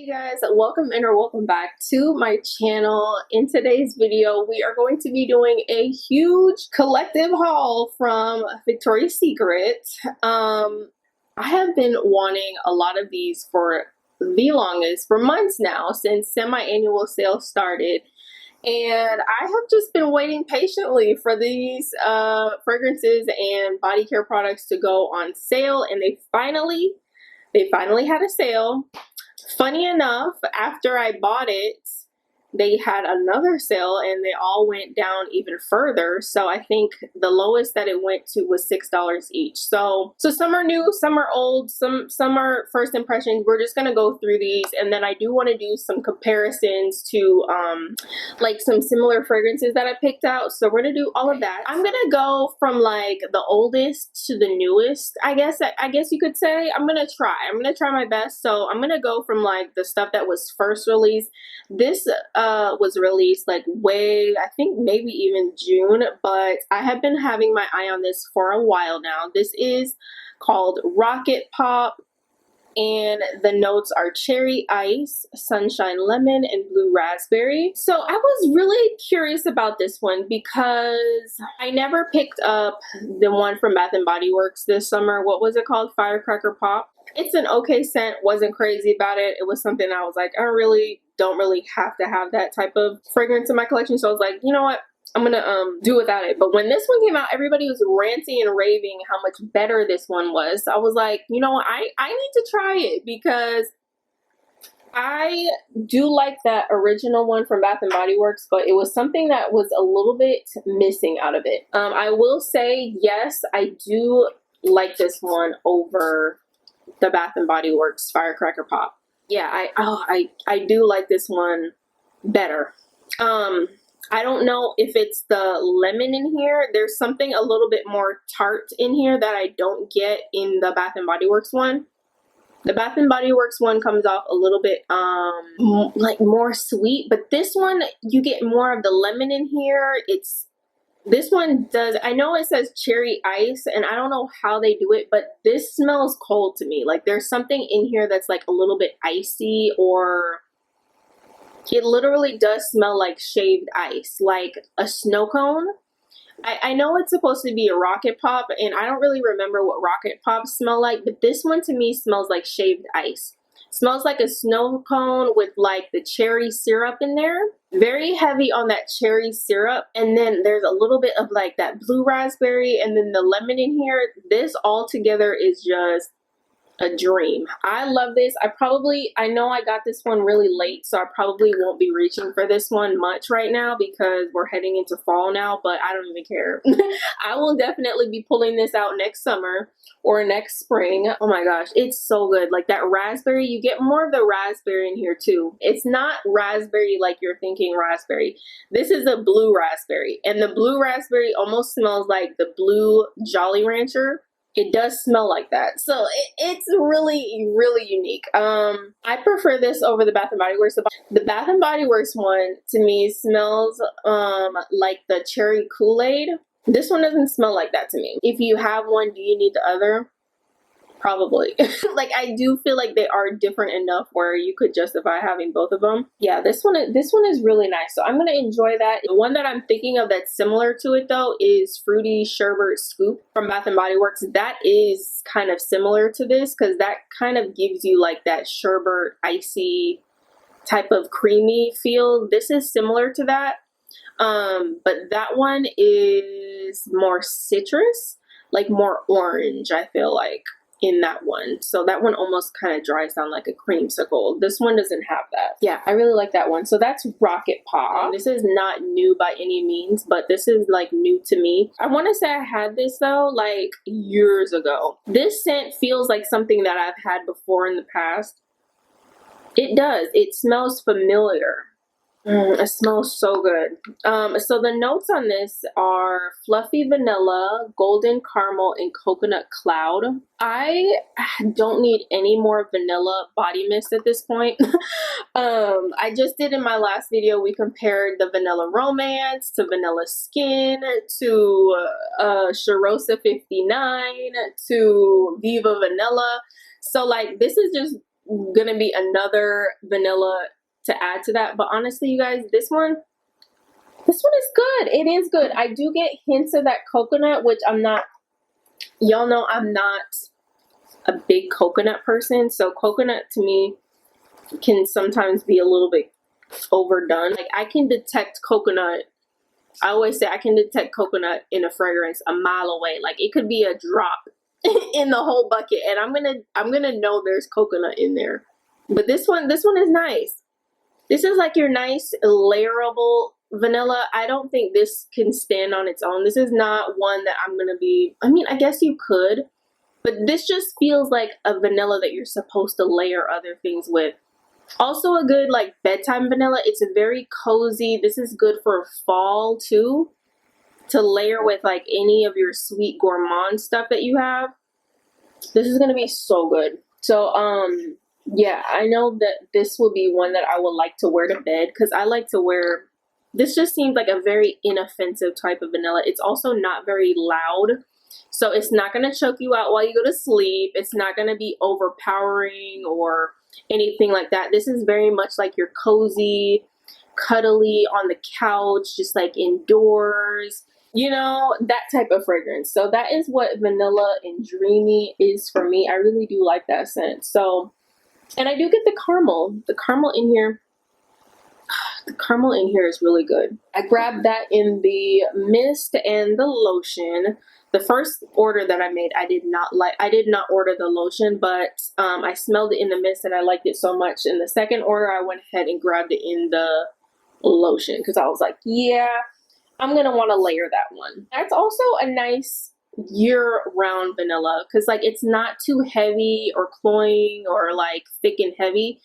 Guys, welcome in or welcome back to my channel. In today's video we are going to be doing a huge collective haul from Victoria's Secret. I have been wanting a lot of these for the longest, for months now, since semi-annual sale started, and I have just been waiting patiently for these fragrances and body care products to go on sale, and they finally had a sale. Funny enough, after I bought it, they had another sale and they all went down even further. So I think the lowest that it went to was $6 each. So some are new, some are old, some are first impressions. We're just gonna go through these, and then I do want to do some comparisons to like some similar fragrances that I picked out. So we're gonna do all of that. I'm gonna go from like the oldest to the newest, I guess you could say. I'm gonna try my best. So I'm gonna go from like the stuff that was first released. This was released like I think maybe even June, but I have been having my eye on this for a while now. This is called Rocket Pop, and the notes are cherry ice, sunshine lemon, and blue raspberry. So I was really curious about this one because I never picked up the one from Bath & Body Works this summer. What was it called? Firecracker Pop. It's an okay scent, wasn't crazy about it. It was something I was like, I don't really have to have that type of fragrance in my collection. So I was like, you know what? I'm gonna do without it. But when this one came out, everybody was ranting and raving how much better this one was. So I was like, you know what? I need to try it because I do like that original one from Bath & Body Works, but it was something that was a little bit missing out of it. I will say, yes, I do like this one over the Bath & Body Works Firecracker Pop. Yeah, I do like this one better. I don't know if it's the lemon in here. There's something a little bit more tart in here that I don't get in the Bath & Body Works one. The Bath & Body Works one comes off a little bit like more sweet, but this one you get more of the lemon in here. This one does, I know it says cherry ice, and I don't know how they do it, but this smells cold to me. Like there's something in here that's like a little bit icy, or it literally does smell like shaved ice, like a snow cone. I know it's supposed to be a Rocket Pop, and I don't really remember what Rocket Pops smell like, but this one to me smells like shaved ice. Smells like a snow cone with like the cherry syrup in there. Very heavy on that cherry syrup. And then there's a little bit of like that blue raspberry and then the lemon in here. This all together is just a dream. I love this. I know I got this one really late, so I probably won't be reaching for this one much right now because we're heading into fall now, but I don't even care. I will definitely be pulling this out next summer or next spring. Oh my gosh, it's so good. Like that raspberry, you get more of the raspberry in here too. It's not raspberry like you're thinking raspberry. This is a blue raspberry, and the blue raspberry almost smells like the blue Jolly Rancher. It does smell like that. So it's really, really unique. I prefer this over the Bath & Body Works. The Bath & Body Works one, to me, smells like the cherry Kool-Aid. This one doesn't smell like that to me. If you have one, do you need the other? Probably. Like I do feel like they are different enough where you could justify having both of them. Yeah, this one is really nice. So I'm gonna enjoy that. The one that I'm thinking of that's similar to it though is Fruity Sherbet Scoop from Bath & Body Works. That is kind of similar to this because that kind of gives you like that sherbet icy type of creamy feel. This is similar to that. But that one is more citrus, like more orange, I feel like, in that one. So that one almost kind of dries down like a creamsicle. This one doesn't have that. Yeah, I really like that one. So that's Rocket Pop. This is not new by any means, but this is like new to me. I want to say I had this though like years ago. This scent feels like something that I've had before in the past. It does. It smells familiar. It smells so good. So the notes on this are fluffy vanilla, golden caramel, and coconut cloud. I don't need any more vanilla body mist at this point. I just did in my last video, we compared the Vanilla Romance to Vanilla Skin to Charosa 59 to Viva Vanilla. So like this is just gonna be another vanilla to add to that. But honestly, you guys, this one is good. It is good. I do get hints of that coconut, which I'm not, y'all know I'm not a big coconut person. So coconut to me can sometimes be a little bit overdone. Like I can detect coconut. I always say I can detect coconut in a fragrance a mile away. Like it could be a drop in the whole bucket and I'm gonna know there's coconut in there. But this one is nice. This is like your nice layerable vanilla. I don't think this can stand on its own. This is not one that I'm gonna be, I mean, I guess you could, but this just feels like a vanilla that you're supposed to layer other things with. Also a good like bedtime vanilla. It's a very cozy. This is good for fall too, to layer with like any of your sweet gourmand stuff that you have. This is gonna be so good. So yeah, I know that this will be one that I would like to wear to bed because I like to wear, this just seems like a very inoffensive type of vanilla. It's also not very loud. So it's not gonna choke you out while you go to sleep. It's not gonna be overpowering or anything like that. This is very much like your cozy, cuddly on the couch, just like indoors, you know, that type of fragrance. So that is what vanilla and dreamy is for me. I really do like that scent. So, and I do get the caramel. The caramel in here, the caramel in here is really good. I grabbed that in the mist and the lotion. The first order that I made, I did not order the lotion, but I smelled it in the mist and I liked it so much. In the second order, I went ahead and grabbed it in the lotion because I was like, yeah, I'm gonna want to layer that one. That's also a nice year-round vanilla because like it's not too heavy or cloying or like thick and heavy.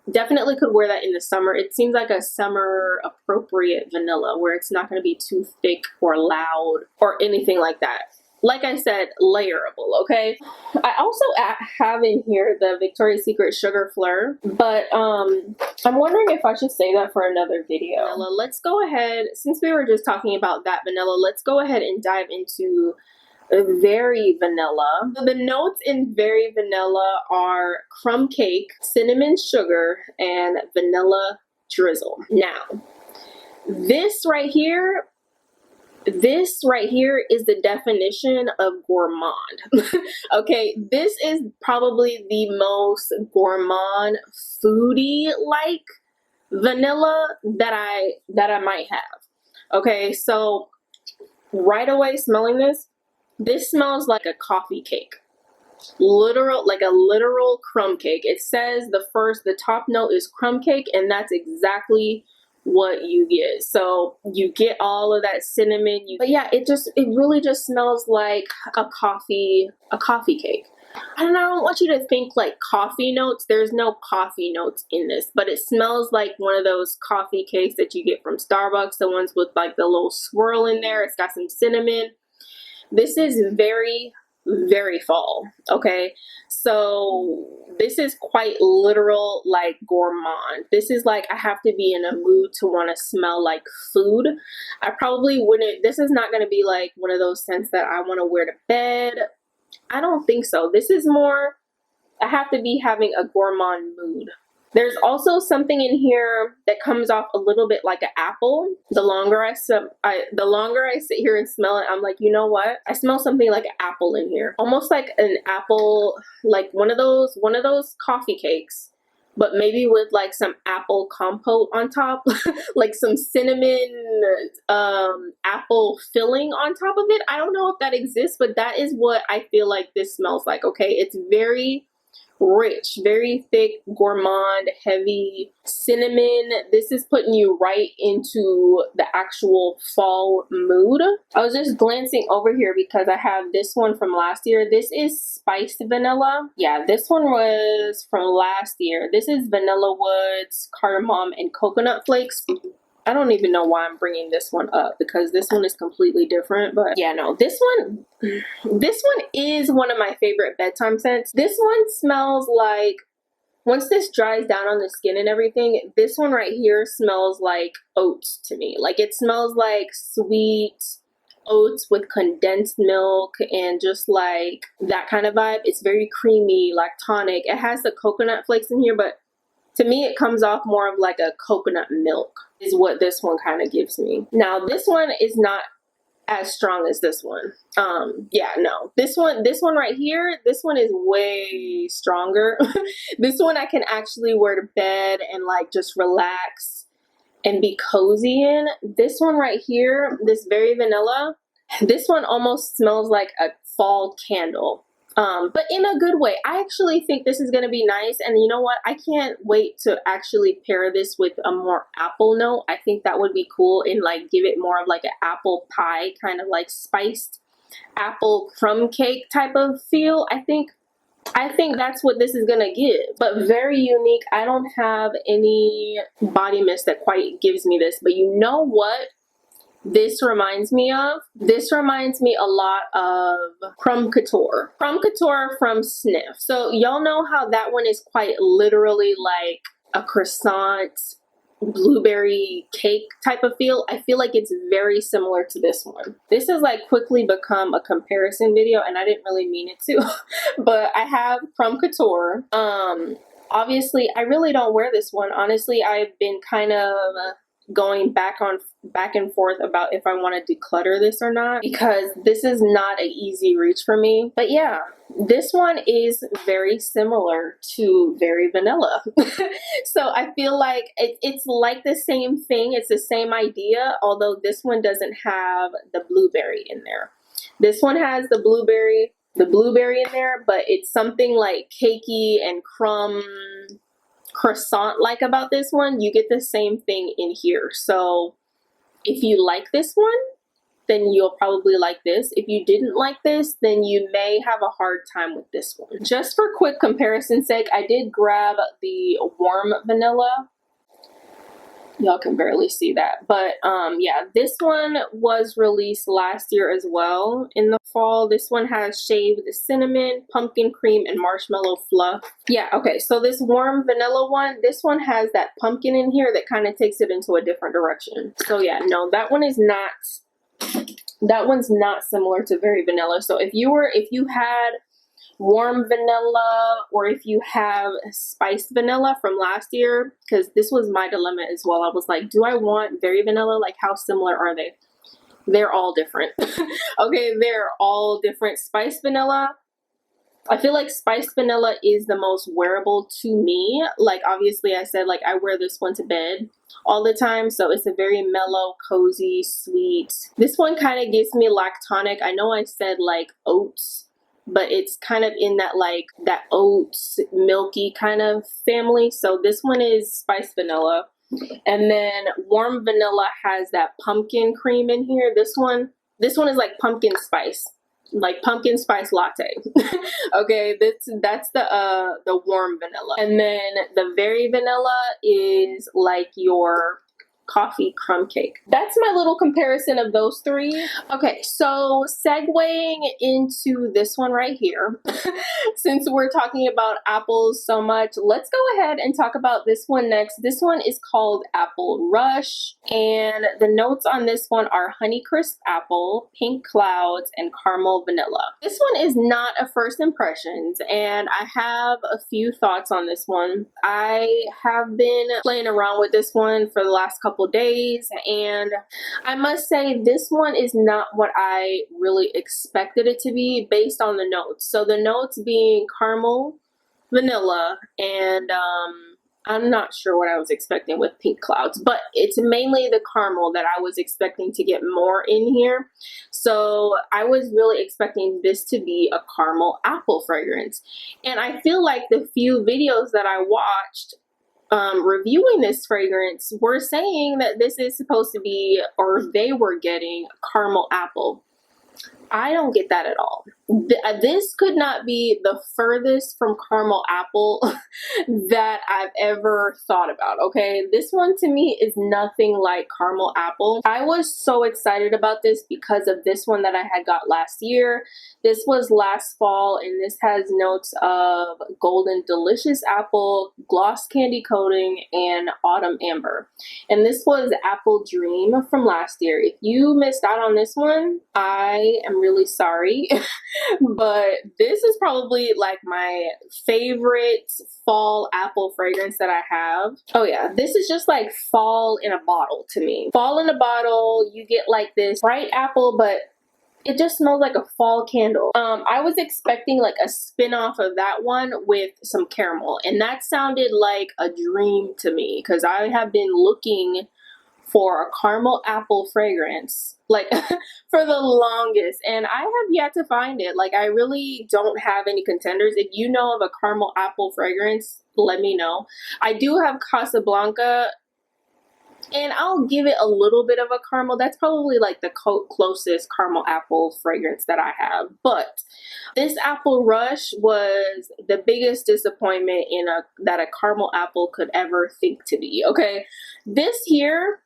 Definitely could wear that in the summer. It seems like a summer appropriate vanilla where it's not going to be too thick or loud or anything like that. Like I said, layerable, okay? I also have in here the Victoria's Secret Sugar Fleur, but I'm wondering if I should save that for another video. Vanilla, let's go ahead, since we were just talking about that vanilla, let's go ahead and dive into Very Vanilla. The notes in Very Vanilla are crumb cake, cinnamon sugar, and vanilla drizzle. Now, this right here is the definition of gourmand. Okay, this is probably the most gourmand foodie-like vanilla that I might have. Okay, so right away smelling this smells like a coffee cake. Like a literal crumb cake. It says the top note is crumb cake, and that's exactly what you get. So you get all of that cinnamon. But yeah, it really just smells like a coffee cake. And I don't want you to think like coffee notes. There's no coffee notes in this, but it smells like one of those coffee cakes that you get from Starbucks, the ones with like the little swirl in there. It's got some cinnamon. This is very, very fall, okay? So this is quite literal, like gourmand. This is like I have to be in a mood to want to smell like food. I probably wouldn't, this is not going to be like one of those scents that I want to wear to bed. I don't think so. This is more, I have to be having a gourmand mood. There's also something in here that comes off a little bit like an apple. The longer I sit here and smell it, I'm like, you know what? I smell something like an apple in here. Almost like an apple, like one of those coffee cakes, but maybe with like some apple compote on top, like some cinnamon apple filling on top of it. I don't know if that exists, but that is what I feel like this smells like, okay? It's very rich, very thick, gourmand, heavy cinnamon. This is putting you right into the actual fall mood. I was just glancing over here because I have this one from last year. This is spiced vanilla. Yeah, this one was from last year. This is vanilla woods, cardamom, and coconut flakes. I don't even know why I'm bringing this one up because this one is completely different. But yeah, no, this one is one of my favorite bedtime scents. This one smells like, once this dries down on the skin and everything, this one right here smells like oats to me. Like it smells like sweet oats with condensed milk and just like that kind of vibe. It's very creamy, lactonic. It has the coconut flakes in here, but to me it comes off more of like a coconut milk is what this one kind of gives me. Now this one is not as strong as this one. Yeah, no. This one right here, this one is way stronger. This one I can actually wear to bed and like just relax and be cozy in. This one right here, this Very Vanilla, this one almost smells like a fall candle. But in a good way. I actually think this is going to be nice, and you know what? I can't wait to actually pair this with a more apple note. I think that would be cool and like give it more of like an apple pie, kind of like spiced apple crumb cake type of feel. I think that's what this is gonna give, but very unique. I don't have any body mist that quite gives me this, but you know what this reminds me of? This reminds me a lot of Crumb Couture. Crumb Couture from Sniff. So y'all know how that one is quite literally like a croissant blueberry cake type of feel. I feel like it's very similar to this one. This has like quickly become a comparison video, and I didn't really mean it to, but I have Crumb Couture. Obviously I really don't wear this one. Honestly, I've been kind of going back and forth about if I want to declutter this or not, because this is not an easy reach for me. But yeah, this one is very similar to Very Vanilla. So I feel like it's like the same thing. It's the same idea, although this one doesn't have the blueberry in there. This one has the blueberry in there, but it's something like cakey and crumb croissant like about this one. You get the same thing in here. So if you like this one, then you'll probably like this. If you didn't like this, then you may have a hard time with this one. Just for quick comparison's sake, I did grab the warm vanilla. Y'all can barely see that, but yeah, this one was released last year as well in the fall. This one has shaved cinnamon, pumpkin cream, and marshmallow fluff. Yeah, okay, so this warm vanilla one, this one has that pumpkin in here that kind of takes it into a different direction. So yeah, no, that one's not similar to Very Vanilla. So if you had warm vanilla, or if you have spiced vanilla from last year, because this was my dilemma as well. I was like, do I want Very Vanilla? Like, how similar are they? They're all different. Okay, they're all different. Spiced vanilla, I feel like spiced vanilla is the most wearable to me. Like, obviously I said, like, I wear this one to bed all the time, so it's a very mellow, cozy, sweet. This one kind of gives me lactonic. I know I said like oats, but it's kind of in that like that oats milky kind of family. So this one is spiced vanilla, and then warm vanilla has that pumpkin cream in here. This one is like pumpkin spice latte. Okay, that's the warm vanilla, and then the Very Vanilla is like your coffee crumb cake. That's my little comparison of those three. Okay, so segueing into this one right here, since we're talking about apples so much, let's go ahead and talk about this one next. This one is called Apple Rush, and the notes on this one are Honeycrisp apple, pink clouds, and caramel vanilla. This one is not a first impressions, and I have a few thoughts on this one. I have been playing around with this one for the last couple days, and I must say this one is not what I really expected it to be based on the notes. So the notes being caramel, vanilla, and I'm not sure what I was expecting with pink clouds, but it's mainly the caramel that I was expecting to get more in here. So I was really expecting this to be a caramel apple fragrance, and I feel like the few videos that I watched reviewing this fragrance were saying that this is supposed to be, or they were getting caramel apple. I don't get that at all. This could not be the furthest from caramel apple that I've ever thought about, okay? This one to me is nothing like caramel apple. I was so excited about this because of this one that I had got last year. This was last fall, and this has notes of golden delicious apple, gloss candy coating, and autumn amber. And this was Apple Dream from last year. If you missed out on this one, I am really sorry. But this is probably like my favorite fall apple fragrance that I have. Oh yeah, this is just like fall in a bottle to me. Fall in a bottle, you get like this bright apple, but it just smells like a fall candle. I was expecting like a spin-off of that one with some caramel, and that sounded like a dream to me because I have been looking for a caramel apple fragrance like for the longest, and I have yet to find it. Like, I really don't have any contenders. If you know of a caramel apple fragrance, let me know. I do have Casablanca, and I'll give it a little bit of a caramel. That's probably like the closest caramel apple fragrance that I have. But this Apple Rush was the biggest disappointment that a caramel apple could ever think to be, okay? This here,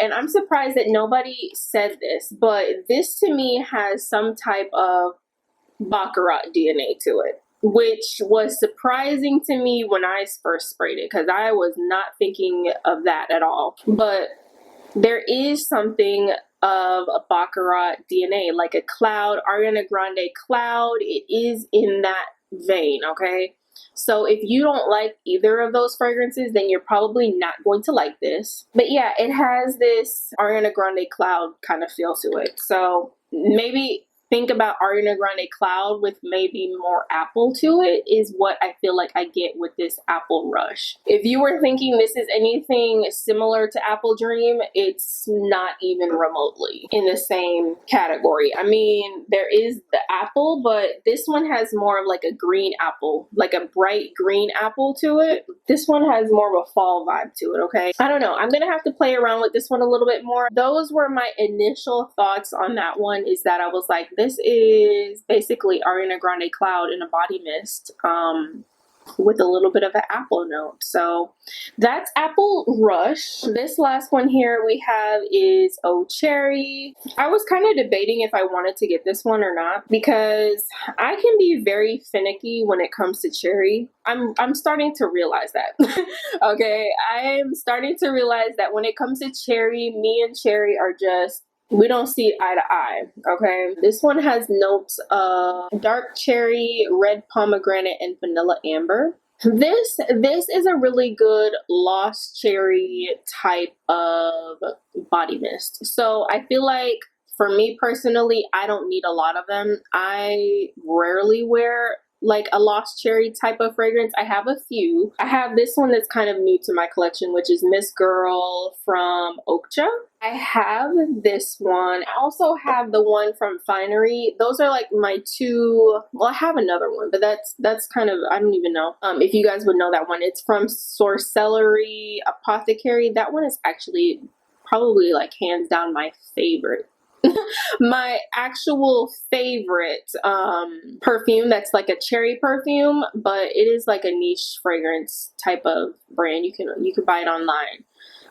and I'm surprised that nobody said this, but this to me has some type of Baccarat DNA to it, which was surprising to me when I first sprayed it because I was not thinking of that at all. But there is something of a Baccarat DNA, like a cloud, Ariana Grande cloud. It is in that vein, okay? So if you don't like either of those fragrances, then you're probably not going to like this. But yeah, it has this Ariana Grande cloud kind of feel to it. So maybe think about Ariana Grande cloud with maybe more apple to it is what I feel like I get with this Apple Rush. If you were thinking this is anything similar to Apple Dream, it's not even remotely in the same category. I mean, there is the apple, but this one has more of like a green apple, like a bright green apple to it. This one has more of a fall vibe to it, okay? I don't know. I'm gonna have to play around with this one a little bit more. Those were my initial thoughts on that one, is that I was like, this is basically Ariana Grande cloud in a body mist with a little bit of an apple note. So that's Apple Rush. This last one here we have is Oh Cherry. I was kind of debating if I wanted to get this one or not because I can be very finicky when it comes to cherry. I'm starting to realize that. Okay, I'm starting to realize that when it comes to cherry, me and cherry are just, we don't see eye to eye, okay? This one has notes of dark cherry, red pomegranate, and vanilla amber. This is a really good lost cherry type of body mist. So I feel like for me personally, I don't need a lot of them. I rarely wear like a lost cherry type of fragrance. I have a few. I have this one that's kind of new to my collection, which is Miss Girl from Okja. I have this one. I also have the one from Finery. Those are like my two. Well, I have another one, but that's kind of, I don't even know if you guys would know that one. It's from Sorcellery Apothecary. That one is actually probably like hands down my favorite. My actual favorite perfume that's like a cherry perfume, but it is like a niche fragrance type of brand. You can buy it online.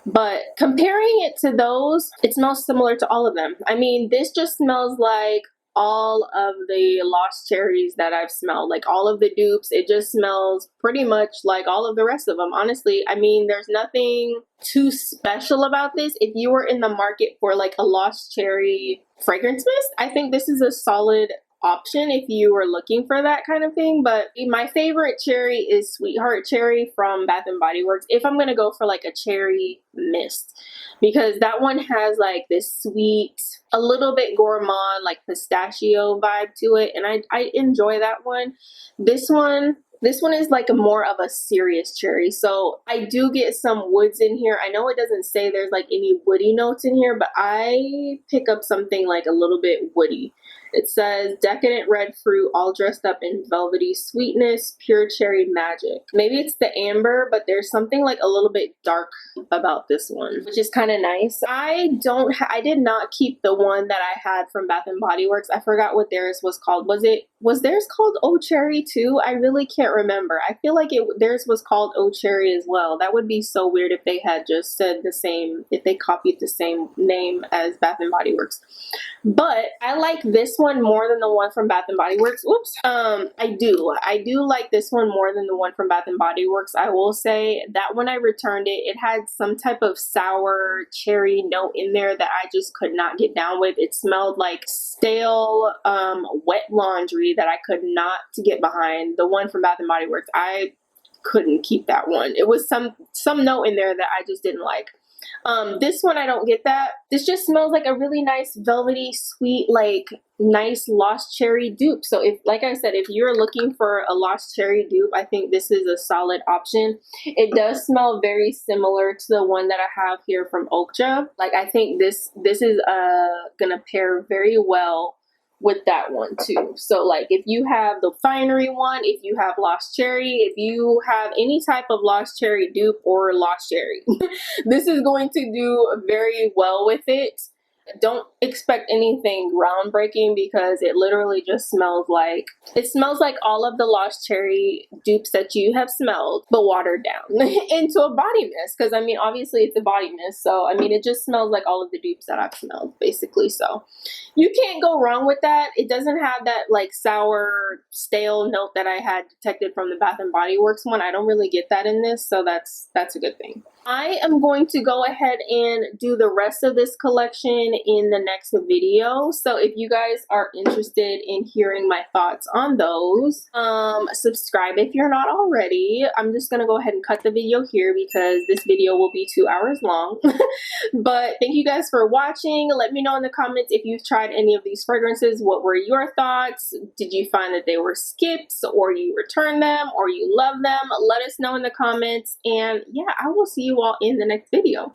But comparing it to those, it smells similar to all of them. I mean, this just smells like all of the lost cherries that I've smelled, like all of the dupes. It just smells pretty much like all of the rest of them, honestly. I mean, there's nothing too special about this. If you were in the market for like a lost cherry fragrance mist, I think this is a solid option if you were looking for that kind of thing. But my favorite cherry is Sweetheart Cherry from Bath and Body Works, if I'm gonna go for like a cherry mist, because that one has like this sweet, a little bit gourmand, like pistachio vibe to it, and I enjoy that one. This one is like a more of a serious cherry. So I do get some woods in here. I know it doesn't say there's like any woody notes in here, but I pick up something like a little bit woody. It says decadent red fruit all dressed up in velvety sweetness, pure cherry magic. Maybe it's the amber, but there's something like a little bit dark about this one, which is kind of nice. I did not keep the one that I had from Bath and Body Works. I forgot what theirs was called. Was theirs called Oh Cherry too? I really can't remember. I feel like theirs was called Oh Cherry as well. That would be so weird if they had just said the same, if they copied the same name as Bath and Body Works. But I like this one more than the one from Bath and Body Works. Oops. I do like this one more than the one from Bath and Body Works. I will say that when I returned it, it had some type of sour cherry note in there that I just could not get down with. It smelled like stale, wet laundry that I could not get behind. The one from Bath and Body Works, I couldn't keep that one. It was some note in there that I just didn't like. This one, I don't get that. This just smells like a really nice, velvety, sweet, like nice lost cherry dupe. So if, like I said, if you're looking for a lost cherry dupe, I think this is a solid option. It does smell very similar to the one that I have here from Okja. Like, I think this is gonna pair very well with that one too. So like if you have the finery one, if you have lost cherry, if you have any type of lost cherry dupe or lost cherry, this is going to do very well with it. Don't expect anything groundbreaking because it literally just smells like all of the lost cherry dupes that you have smelled, but watered down into a body mist. Because I mean, obviously it's a body mist, so I mean, it just smells like all of the dupes that I've smelled, basically. So you can't go wrong with that. It doesn't have that like sour, stale note that I had detected from the Bath and Body Works one. I don't really get that in this, so that's a good thing. I am going to go ahead and do the rest of this collection in the next video. So if you guys are interested in hearing my thoughts on those, subscribe if you're not already. I'm just gonna go ahead and cut the video here because this video will be 2 hours long. But thank you guys for watching. Let me know in the comments if you've tried any of these fragrances. What were your thoughts? Did you find that they were skips, or you returned them, or you love them? Let us know in the comments. And yeah, I will see you all in the next video.